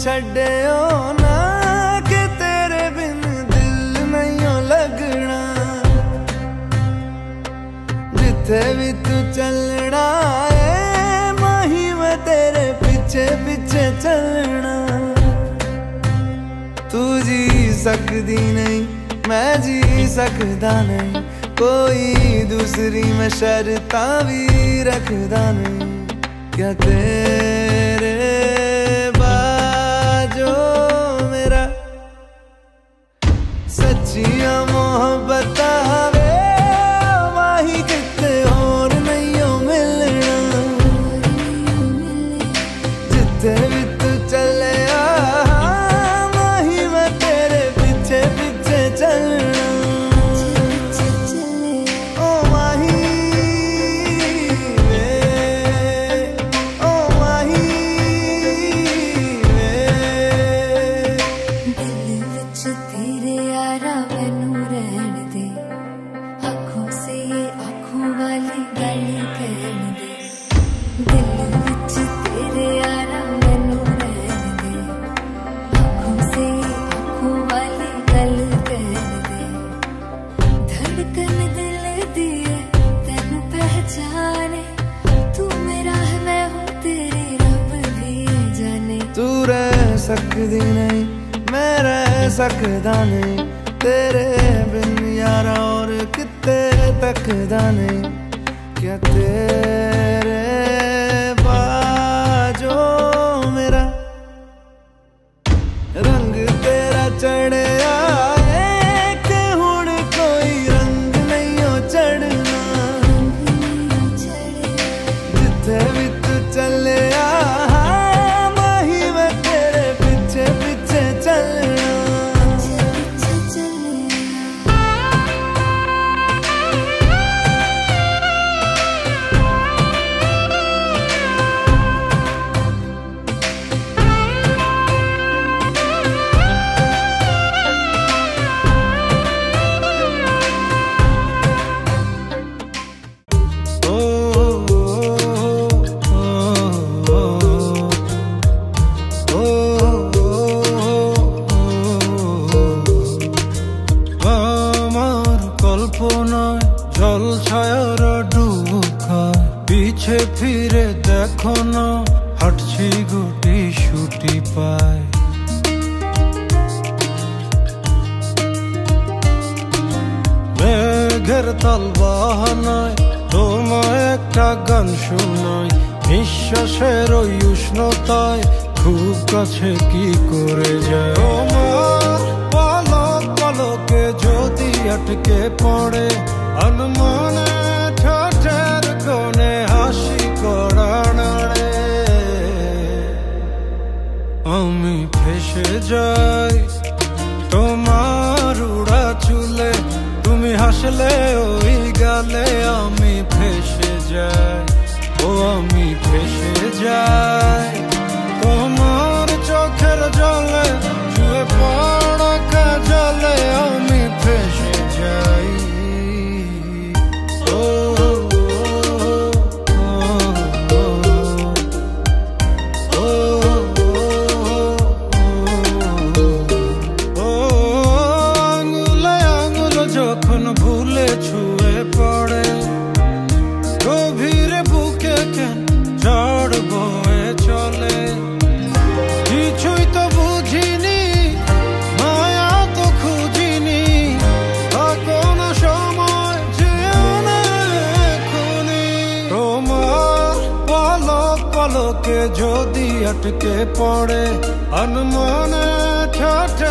छड्डियो ना कि तेरे बिन दिल नहीं लगना। जिथे भी तू चलना है माही मैं तेरे पीछे पीछे चलना। तू जी सकदी नहीं मैं जी सकदा नहीं, कोई दूसरी मैं शर्तां भी रखदा नहीं। क्या तेरे बाजो मेरा सच्चियां मोहब्बत वे माही किते और नहीं हो मिलना। जिथे भी तू चले माही मैं तेरे पीछे पीछे चलना। सकदी नहीं मैं रह सकदा नहीं, तेरे बिन यारा और किते तकदा नहीं। क्या तेरे बाजो मेरा रंग तेरा चढ़िया कि हुण कोई रंग नहीं हो चढ़ना। जिथे भी तू चले पीछे फिरे देखो ना हटछी गुटी शुटी पाए। मेघेर ताल बाहानाय তোমায় একটা গান শোনাই। নিঃশ্বাসের ওই উষ্ণতায় খুব কাছে কি করে যায়। তোমার পলক পলকে যদি আটকে পড়ে আনমনে ঠোঁটের কোণে হাসি করা নাড়ে। আমি ফেসে যাই তোমার উড়া চুলে, তুমি হাসলে ওই গালে। আমি ফেসে যাই ও আমি ফেসে যাই তোমার চোখের জলে, ছুঁয়ে পড়া কাজলে। আমি ফেসে যাই পলকে যদি আটকে পড়ে আনমনে ঠোঁটে